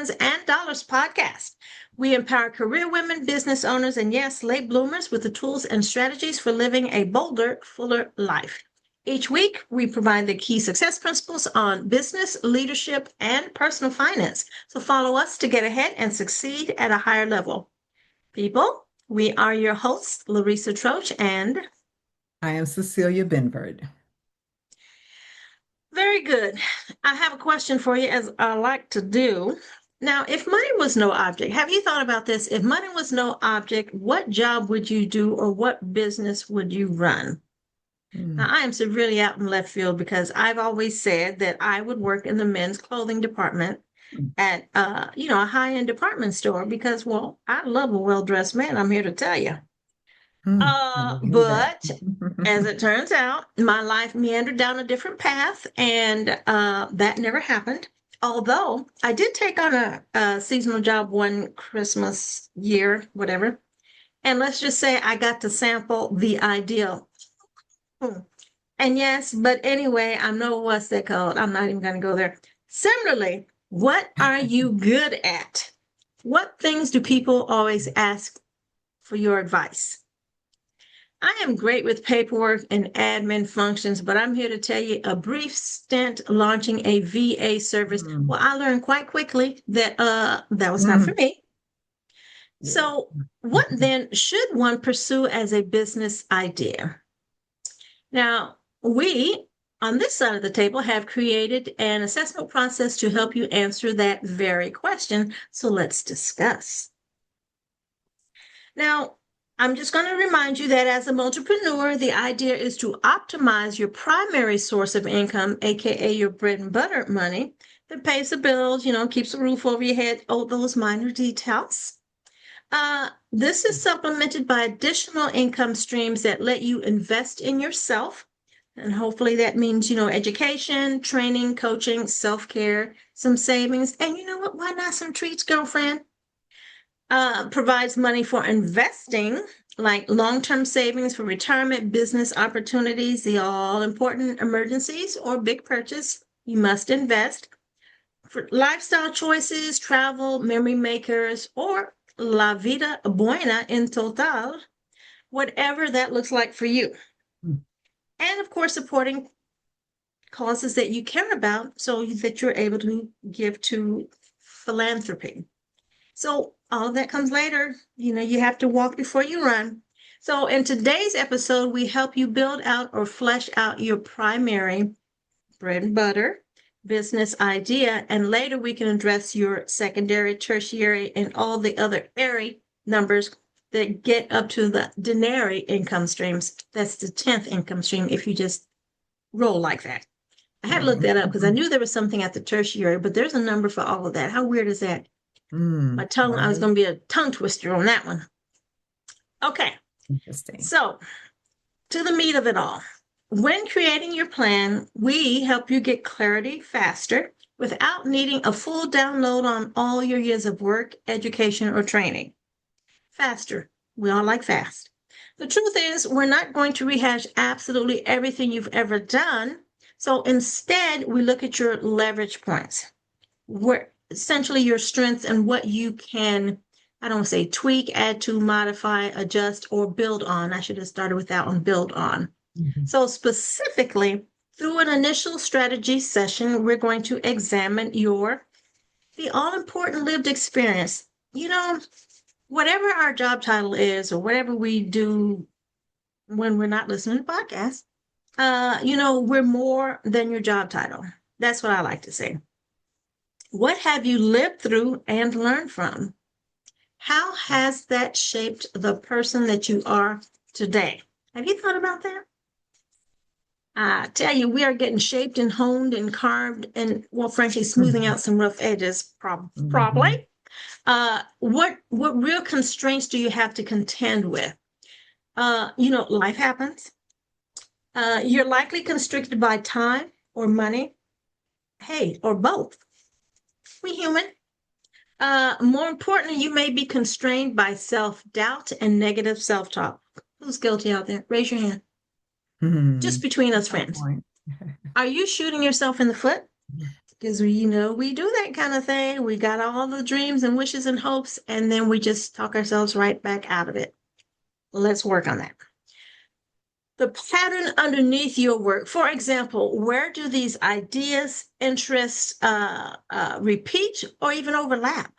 Diamonds and Dollars podcast. We empower career women, business owners, and yes, late bloomers with the tools and strategies for living a bolder, fuller life. Each week, we provide the key success principles on business, leadership, and personal finance. So follow us to get ahead and succeed at a higher level. People, we are your hosts, Larisa Troche and I am Cecilia Benford. very good. I have a question for you, as I like to do. Now, if money was no object, have you thought about this? If money was no object, what job would you do or what business would you run? Now, I am severely out in left field because I've always said that I would work in the men's clothing department at a high-end department store because, well, I love a well-dressed man, I'm here to tell you. But as it turns out, my life meandered down a different path, and that never happened. Although I did take on a seasonal job one Christmas year, whatever. And let's just say I got to sample the ideal. And yes, but anyway, I know what's that called. I'm not even going to go there. Similarly, what are you good at? What things do people always ask for your advice? I am great with paperwork and admin functions, but I'm here to tell you a brief stint launching a VA service. Well, I learned quite quickly that that was not for me. So, what then should one pursue as a business idea? Now, we on this side of the table have created an assessment process to help you answer that very question. So, let's discuss. Now, I'm just going to remind you that as a multipreneur, the idea is to optimize your primary source of income, aka your bread and butter money, that pays the bills, keeps a roof over your head, all those minor details. This is supplemented by additional income streams that let you invest in yourself. And hopefully that means, education, training, coaching, self-care, some savings. And you know what? Why not some treats, girlfriend? Provides money for investing, like long-term savings for retirement, business opportunities, the all-important emergencies or big purchase. You must invest. For lifestyle choices, travel, memory makers, or la vida buena in total, whatever that looks like for you. And of course, supporting causes that you care about so that you're able to give to philanthropy. So all of that comes later. You have to walk before you run. So in today's episode, we help you build out or flesh out your primary bread and butter business idea. And later we can address your secondary, tertiary, and all the other airy numbers that get up to the denary income streams. That's the 10th income stream if you just roll like that. I had to look that up because I knew there was something at the tertiary, but there's a number for all of that. How weird is that? My tongue, right. I was going to be a tongue twister on that one. Okay. Interesting. So, to the meat of it all. When creating your plan, we help you get clarity faster without needing a full download on all your years of work, education, or training. Faster. We all like fast. The truth is, we're not going to rehash absolutely everything you've ever done. So instead, we look at your leverage points. Essentially your strengths and what you can, I don't say tweak, add to, modify, adjust, or build on. I should have started with that one, build on. So specifically, through an initial strategy session, we're going to examine the all-important lived experience. Whatever our job title is or whatever we do when we're not listening to podcasts, we're more than your job title. That's what I like to say. What have you lived through and learned from? How has that shaped the person that you are today? Have you thought about that? I tell you, we are getting shaped and honed and carved and, well, frankly, smoothing out some rough edges, probably. What real constraints do you have to contend with? Life happens. You're likely constricted by time or money. Hey, or both. We human. More importantly, you may be constrained by self-doubt and negative self-talk. Who's guilty out there? Raise your hand. Just between us friends. Are you shooting yourself in the foot? because we do that kind of thing. We got all the dreams and wishes and hopes, and then we just talk ourselves right back out of it. Let's work on that. The pattern underneath your work. For example, where do these ideas, interests repeat or even overlap?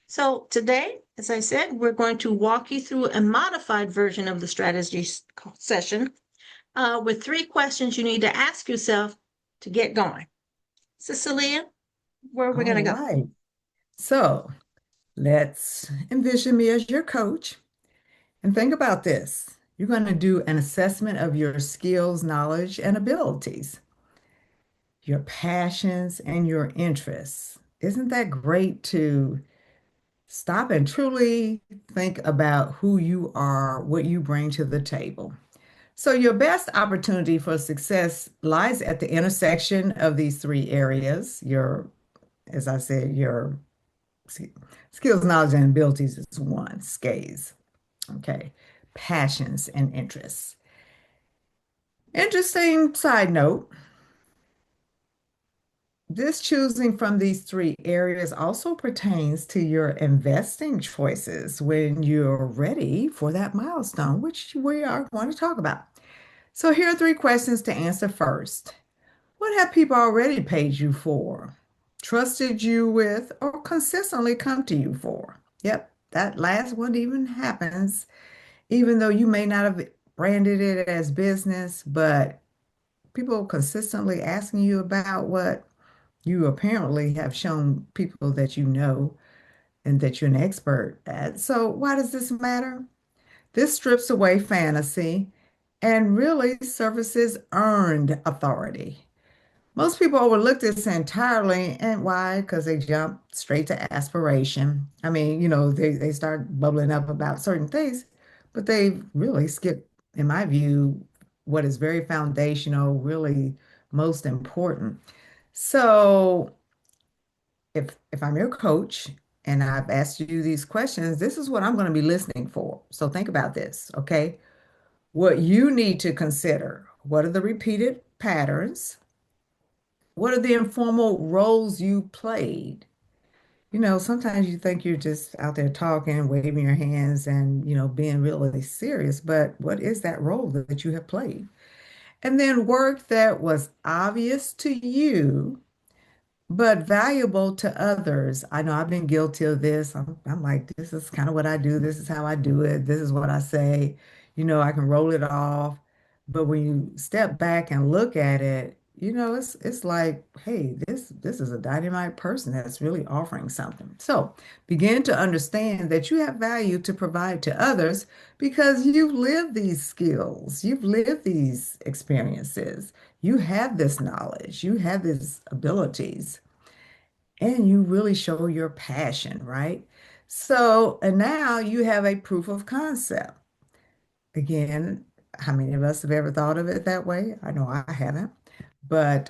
So today, as I said, we're going to walk you through a modified version of the strategy session with 3 questions you need to ask yourself to get going. Cecilia, where are we All going to go? right. So let's envision me as your coach and think about this. You're going to do an assessment of your skills, knowledge, and abilities, your passions, and your interests. Isn't that great to stop and truly think about who you are, what you bring to the table? So, your best opportunity for success lies at the intersection of these 3 areas. As I said, your skills, knowledge, and abilities is one, SKAs. Okay. Passions and interests. Interesting side note, this choosing from these 3 areas also pertains to your investing choices when you're ready for that milestone, which we are going to talk about. So here are 3 questions to answer first. What have people already paid you for, trusted you with, or consistently come to you for? Yep, that last one even happens, even though you may not have branded it as business, but people consistently asking you about what you apparently have shown people that you know and that you're an expert at. So, why does this matter? This strips away fantasy and really surfaces earned authority. Most people overlook this entirely. And why? Because they jump straight to aspiration. I mean, they start bubbling up about certain things, but they really skip, in my view, what is very foundational, really most important. So if I'm your coach and I've asked you these questions, this is what I'm going to be listening for. So think about this, okay? What you need to consider. What are the repeated patterns? What are the informal roles you played? Sometimes you think you're just out there talking, waving your hands and, being really serious, but what is that role that you have played? And then work that was obvious to you but valuable to others. I know I've been guilty of this. I'm like, this is kind of what I do. This is how I do it. This is what I say. I can roll it off. But when you step back and look at it, it's like, hey, this is a dynamite person that's really offering something. So begin to understand that you have value to provide to others because you've lived these skills, you've lived these experiences, you have this knowledge, you have these abilities and you really show your passion, right? So, and now you have a proof of concept. Again, how many of us have ever thought of it that way? I know I haven't. But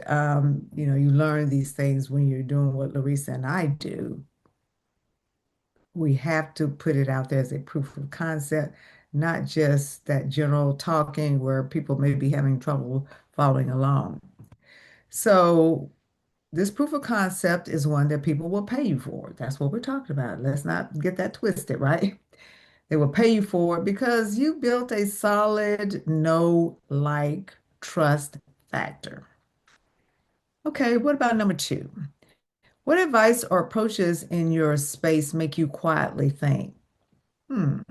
you learn these things when you're doing what Larisa and I do. We have to put it out there as a proof of concept, not just that general talking where people may be having trouble following along. So this proof of concept is one that people will pay you for. That's what we're talking about. Let's not get that twisted, right? They will pay you for it because you built a solid know, like, trust factor. Okay, what about number 2? What advice or approaches in your space make you quietly think, hmm,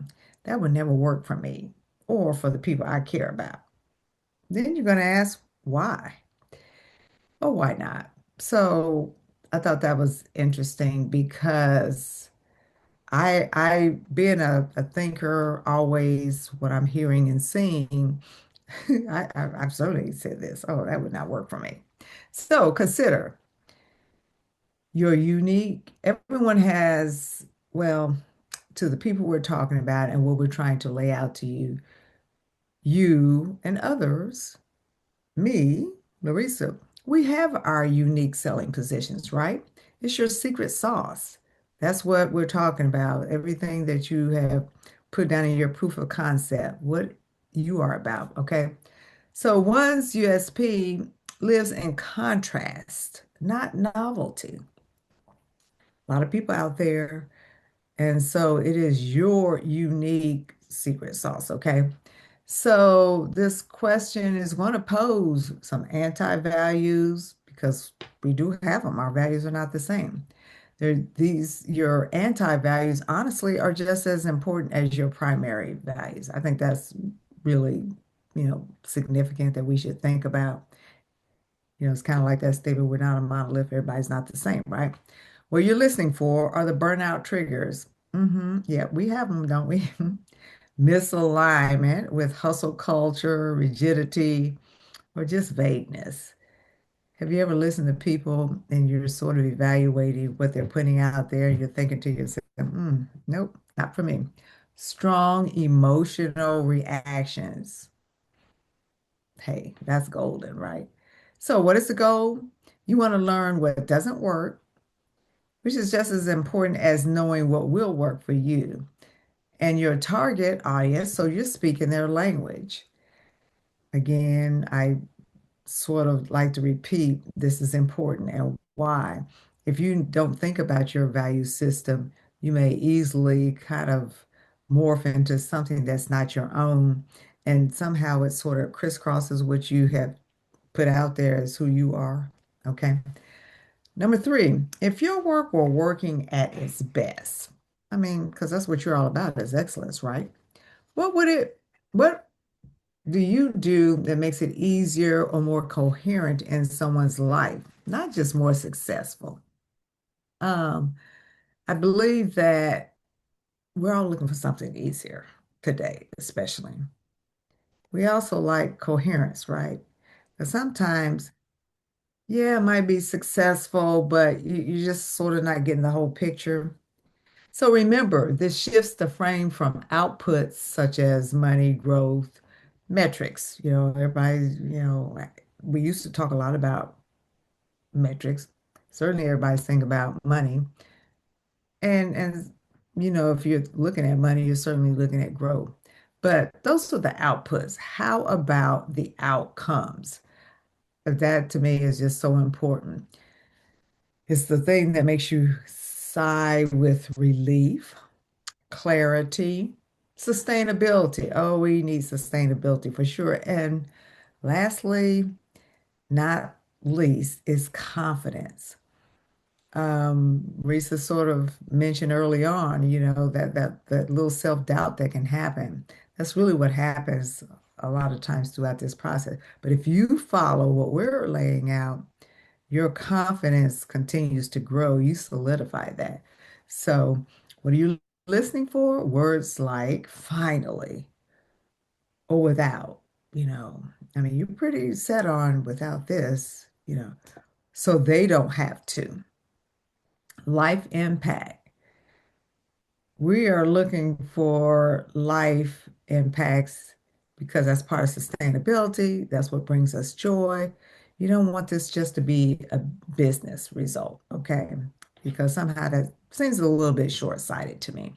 that would never work for me or for the people I care about? Then you're going to ask, why? Or why not? So I thought that was interesting because I being a thinker, always what I'm hearing and seeing, I've certainly said this, oh, that would not work for me. So consider you're unique. Everyone has, well, to the people we're talking about and what we're trying to lay out to you, you and others, me, Larisa, we have our unique selling positions, right? It's your secret sauce. That's what we're talking about. Everything that you have put down in your proof of concept, what you are about, okay? So one's USP lives in contrast, not novelty. A lot of people out there, and so it is your unique secret sauce, okay? So this question is going to pose some anti-values because we do have them. Our values are not the same. Your anti-values honestly are just as important as your primary values. I think that's really, significant that we should think about. It's kind of like that statement, we're not a monolith, everybody's not the same, right? What you're listening for are the burnout triggers. Yeah, we have them, don't we? Misalignment with hustle culture, rigidity, or just vagueness. Have you ever listened to people and you're sort of evaluating what they're putting out there and you're thinking to yourself, nope, not for me. Strong emotional reactions. Hey, that's golden, right? So, what is the goal? You want to learn what doesn't work, which is just as important as knowing what will work for you and your target audience. So, you're speaking their language. Again, I sort of like to repeat this is important and why. If you don't think about your value system, you may easily kind of morph into something that's not your own. And somehow it sort of crisscrosses what you have put out there as who you are. Okay. Number three, if your work were working at its best, I mean, because that's what you're all about is excellence, right? What would it, what do you do that makes it easier or more coherent in someone's life, not just more successful? Um, I believe that we're all looking for something easier today, especially. We also like coherence, right? But sometimes, yeah, it might be successful, but you're just sort of not getting the whole picture. So remember, this shifts the frame from outputs such as money, growth, metrics. Everybody, we used to talk a lot about metrics. Certainly everybody's thinking about money. And if you're looking at money, you're certainly looking at growth. But those are the outputs. How about the outcomes? That to me is just so important. It's the thing that makes you sigh with relief, clarity, sustainability. Oh, we need sustainability for sure. And lastly, not least, is confidence. Risa sort of mentioned early on, that little self-doubt that can happen. That's really what happens a lot of times throughout this process. But if you follow what we're laying out, your confidence continues to grow. You solidify that. So, what are you listening for? Words like finally or without, you know. I mean, you're pretty set on without this, so they don't have to. Life impact. We are looking for life impacts because that's part of sustainability. That's what brings us joy. You don't want this just to be a business result, okay? Because somehow that seems a little bit short-sighted to me.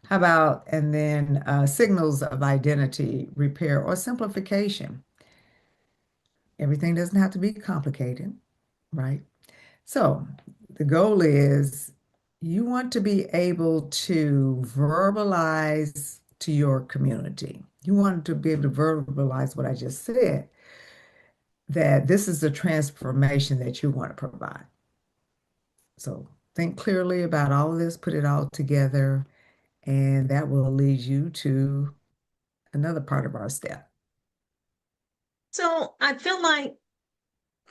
How about, and then signals of identity, repair, or simplification. Everything doesn't have to be complicated, right? So the goal is you want to be able to verbalize to your community. You want to be able to verbalize what I just said, that this is the transformation that you want to provide. So think clearly about all of this, put it all together, and that will lead you to another part of our step. So I feel like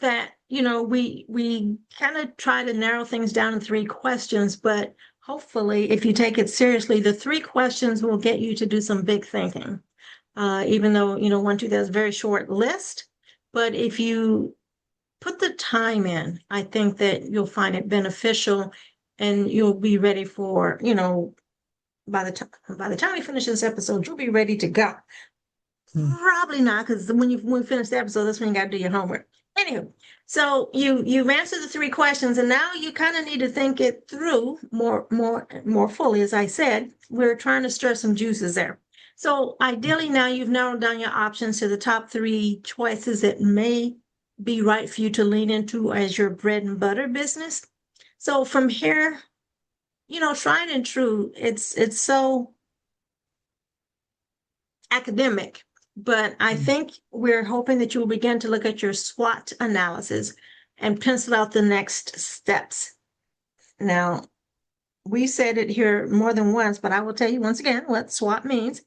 that, we kind of try to narrow things down to three questions, but hopefully, if you take it seriously, the three questions will get you to do some big thinking. Even though, 1, 2, that's a very short list. But if you put the time in, I think that you'll find it beneficial and you'll be ready for, by the time we finish this episode, you'll be ready to go. Hmm. Probably not, because when we finish the episode, that's when you got to do your homework. Anywho, so you've answered the three questions, and now you kind of need to think it through more fully. As I said, we're trying to stir some juices there. So ideally, now you've narrowed down your options to the top three choices that may be right for you to lean into as your bread and butter business. So from here, tried and true, it's so academic, but I think we're hoping that you will begin to look at your SWOT analysis and pencil out the next steps. Now, we said it here more than once, but I will tell you once again what SWOT means.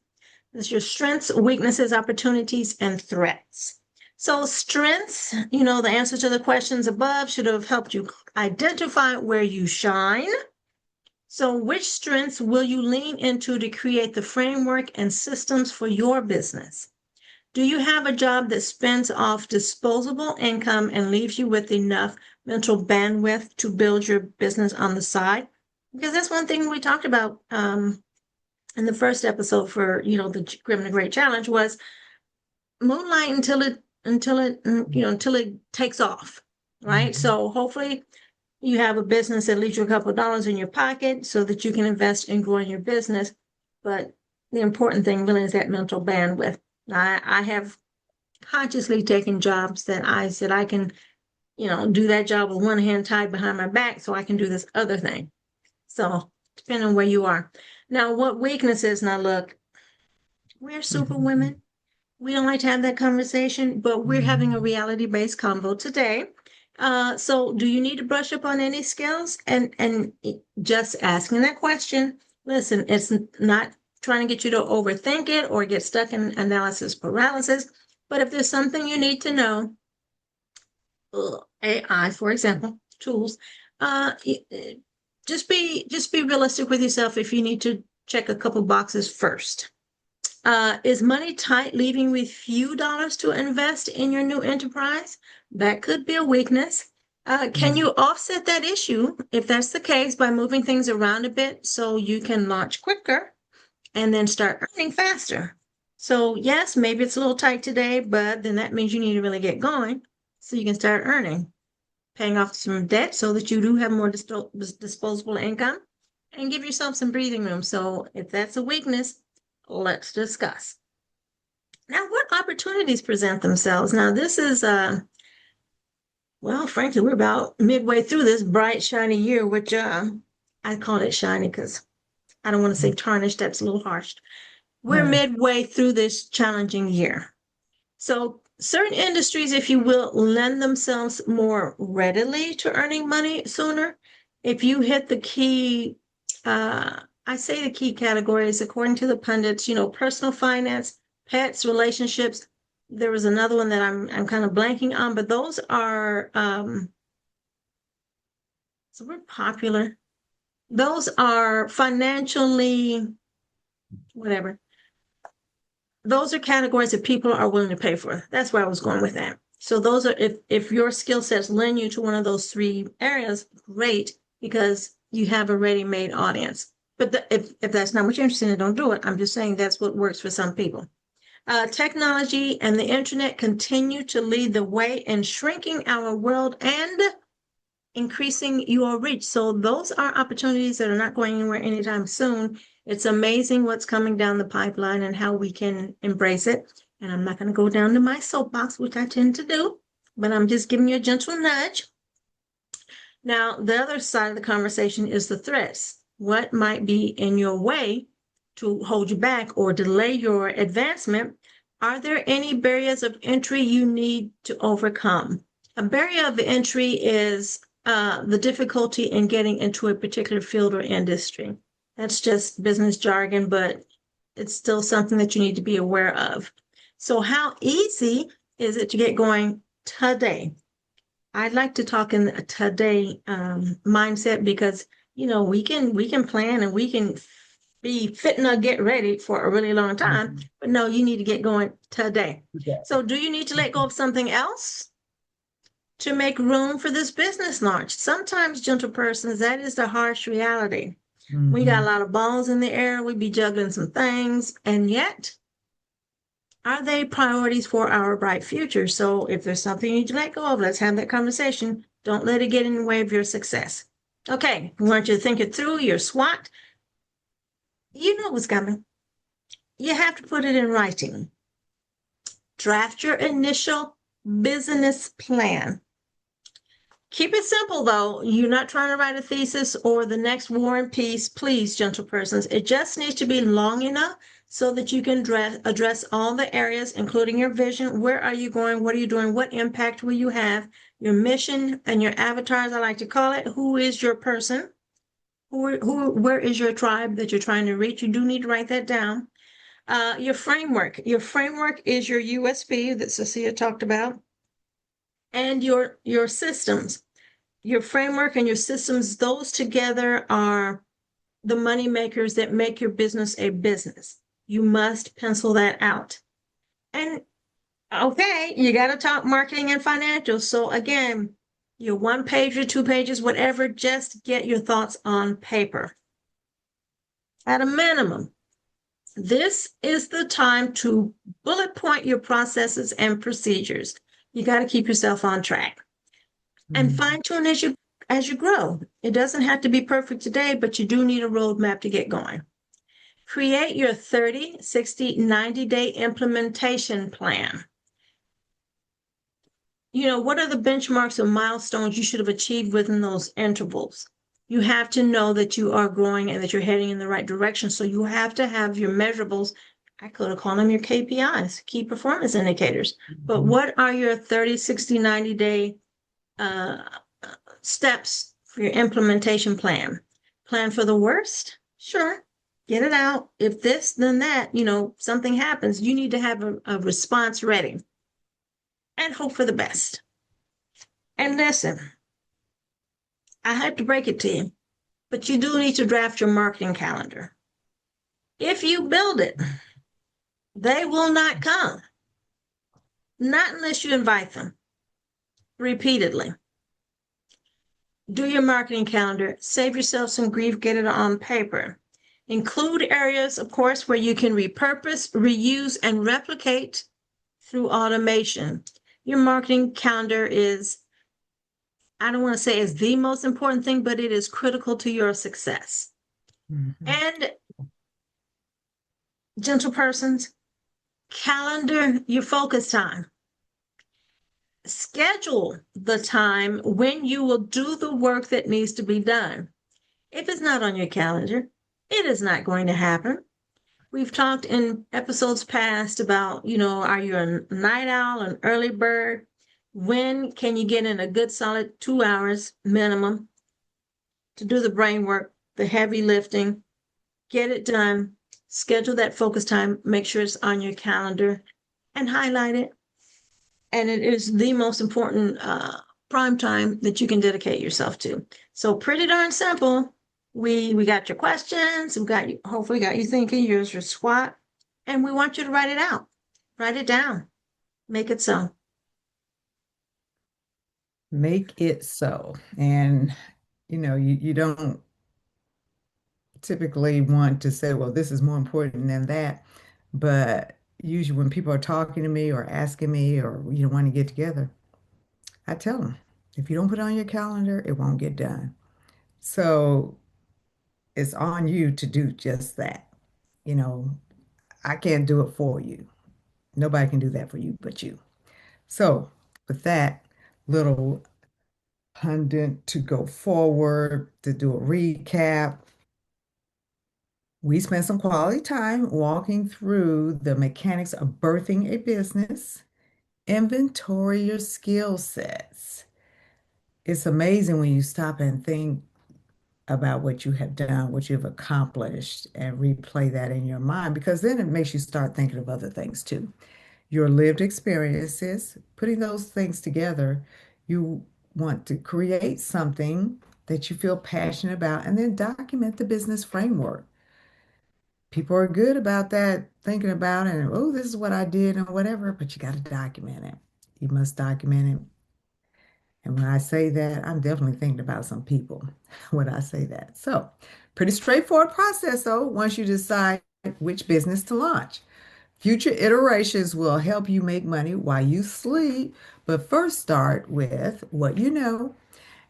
It's your strengths, weaknesses, opportunities, and threats. So strengths, the answer to the questions above should have helped you identify where you shine. So which strengths will you lean into to create the framework and systems for your business? Do you have a job that spends off disposable income and leaves you with enough mental bandwidth to build your business on the side? Because that's one thing we talked about in the first episode for the Grim and the Great Challenge was moonlight until it takes off, right? Mhm. So hopefully you have a business that leaves you a couple of dollars in your pocket so that you can invest in growing your business. But the important thing really is that mental bandwidth. I have consciously taken jobs that I said I can, do that job with one hand tied behind my back so I can do this other thing. So depending on where you are. Now, what weaknesses? Now, look, we're super Mhm. women. We don't like to have that conversation, but we're having a Mhm. reality-based convo today. So do you need to brush up on any skills? And just asking that question, listen, it's not trying to get you to overthink it or get stuck in analysis paralysis. But if there's something you need to know, AI, for example, tools, just be realistic with yourself if you need to check a couple boxes first. Is money tight, leaving with few dollars to invest in your new enterprise? That could be a weakness. Can Mhm. you offset that issue, if that's the case, by moving things around a bit so you can launch quicker and then start earning faster? So, yes, maybe it's a little tight today, but then that means you need to really get going so you can start earning, paying off some debt so that you do have more disposable income and give yourself some breathing room. So, if that's a weakness, let's discuss. Now, what opportunities present themselves? Now, this is, well, frankly, we're about midway through this bright, shiny year, which I call it shiny because I don't want to say tarnished. That's a little harsh. We're Yeah. midway through this challenging year. So, certain industries, if you will, lend themselves more readily to earning money sooner. If you hit the key, I say the key categories according to the pundits, personal finance, pets, relationships. There was another one that I'm kind of blanking on, but those are so we're popular. Those are financially whatever. Those are categories that people are willing to pay for. That's where I was going with that. So those are if your skill sets lend you to one of those three areas, great, because you have a ready-made audience. But if that's not what you're interested in, don't do it. I'm just saying that's what works for some people. Technology and the internet continue to lead the way in shrinking our world and increasing your reach. So those are opportunities that are not going anywhere anytime soon. It's amazing what's coming down the pipeline and how we can embrace it. And I'm not going to go down to my soapbox, which I tend to do, but I'm just giving you a gentle nudge. Now, the other side of the conversation is the threats. What might be in your way to hold you back or delay your advancement? Are there any barriers of entry you need to overcome? A barrier of entry is the difficulty in getting into a particular field or industry. That's just business jargon, but it's still something that you need to be aware of. So, how easy is it to get going today? I'd like to talk in a today mindset because we can plan and we can be fitting or get ready for a really long time, Mhm. but no, you need to get going today. Yeah. So, do you need to let go of something else to make room for this business launch? Sometimes, gentle persons, that is the harsh reality. We got a Mhm. lot of balls in the air. We be juggling some things, and yet are they priorities for our bright future? So if there's something you need to let go of, let's have that conversation. Don't let it get in the way of your success. Okay, we want you to think it through, your SWOT. You know what's coming. You have to put it in writing. Draft your initial business plan. Keep it simple though. You're not trying to write a thesis or the next War and Peace, please, gentle persons. It just needs to be long enough so that you can address all the areas, including your vision. Where are you going? What are you doing? What impact will you have? Your mission and your avatars, I like to call it. Who is your person? Where is your tribe that you're trying to reach? You do need to write that down. Your framework. Your framework is your USB that Cecilia talked about, and your systems. Your framework and your systems, those together are the money makers that make your business a business. You must pencil that out. And okay, you got to talk marketing and financials. So again, your 1 page or 2 pages, whatever, just get your thoughts on paper. At a minimum, this is the time to bullet point your processes and procedures. You got to keep yourself on track and Mhm. fine tune as you grow. It doesn't have to be perfect today, but you do need a roadmap to get going. Create your 30, 60, 90-day implementation plan. What are the benchmarks or milestones you should have achieved within those intervals? You have to know that you are growing and that you're heading in the right direction. So you have to have your measurables. I could have called them your KPIs, key performance indicators. But Mhm. what are your 30, 60, 90-day uh, steps for your implementation plan? Plan for the worst? Sure. Get it out. If this, then that, something happens, you need to have a response ready and hope for the best. And listen, I have to break it to you, but you do need to draft your marketing calendar. If you build it, they will not come, not unless you invite them repeatedly. Do your marketing calendar, save yourself some grief, get it on paper. Include areas, of course, where you can repurpose, reuse, and replicate through automation. Your marketing calendar is, I don't want to say is the most important thing, but it is critical to your success. Mhm. And gentle persons, calendar your focus time. Schedule the time when you will do the work that needs to be done. If it's not on your calendar, it is not going to happen. We've talked in episodes past about, are you a night owl, an early bird? When can you get in a good solid 2 hours minimum to do the brain work, the heavy lifting, get it done, schedule that focus time, make sure it's on your calendar and highlight it. And it is the most important prime time that you can dedicate yourself to. So pretty darn simple. We got your questions. We got you. Hopefully, got you thinking. Here's your SWOT, and we want you to write it out. Write it down. Make it so. Make it so. And you don't typically want to say, well, this is more important than that. But usually when people are talking to me or asking me or want to get together, I tell them, if you don't put it on your calendar, it won't get done. So it's on you to do just that. You know, I can't do it for you. Nobody can do that for you but you. So with that little pundit to go forward, to do a recap, we spent some quality time walking through the mechanics of birthing a business, inventory your skill sets. It's amazing when you stop and think about what you have done, what you've accomplished, and replay that in your mind, because then it makes you start thinking of other things too. Your lived experiences, putting those things together, you want to create something that you feel passionate about, and then document the business framework. People are good about that, thinking about it, and oh, this is what I did and whatever, but you got to document it. You must document it. And when I say that, I'm definitely thinking about some people when I say that. So, pretty straightforward process, though, once you decide which business to launch. Future iterations will help you make money while you sleep, but first start with what you know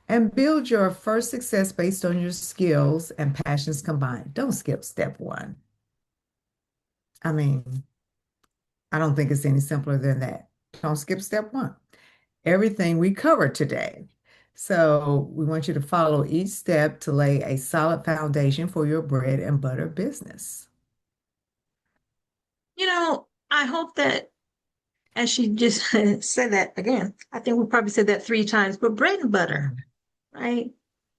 and build your first success based on your skills and passions combined. Don't skip step one. I mean, I don't think it's any simpler than that. Don't skip step one. everything we covered today. So we want you to follow each step to lay a solid foundation for your bread and butter business. I hope that, as she just said that again, I think we probably said that 3 times, but bread and butter, Mhm. right?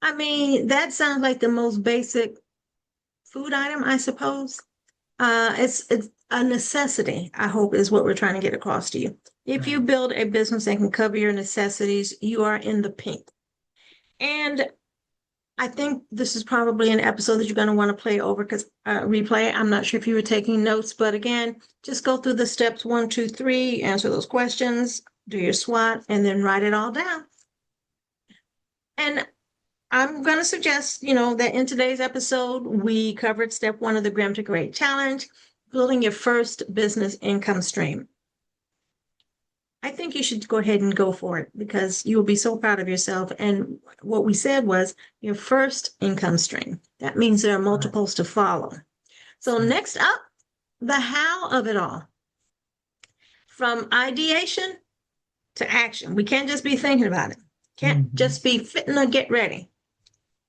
I mean, that sounds like the most basic food item, I suppose. It's a necessity, I hope, is what we're trying to get across to you. If you Right. build a business that can cover your necessities, you are in the pink. And I think this is probably an episode that you're going to want to play over because replay. I'm not sure if you were taking notes, but again, just go through the steps 1, 2, 3, answer those questions, do your SWOT, and then write it all down. And I'm going to suggest, that in today's episode, we covered step 1 of the Grim to Great Challenge, building your first business income stream. I think you should go ahead and go for it because you will be so proud of yourself. And what we said was your first income stream. That means there are Right. multiples to follow. So, Right. next up, the how of it all, from ideation to action. We can't just be thinking about it, can't Mhm. just be fitting to get ready.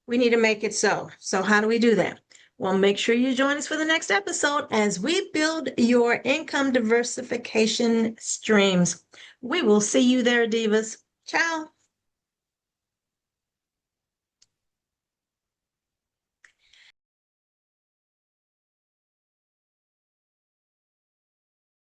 We need to make it so. So, how do we do that? Well, make sure you join us for the next episode as we build your income diversification streams. We will see you there, Divas. Ciao.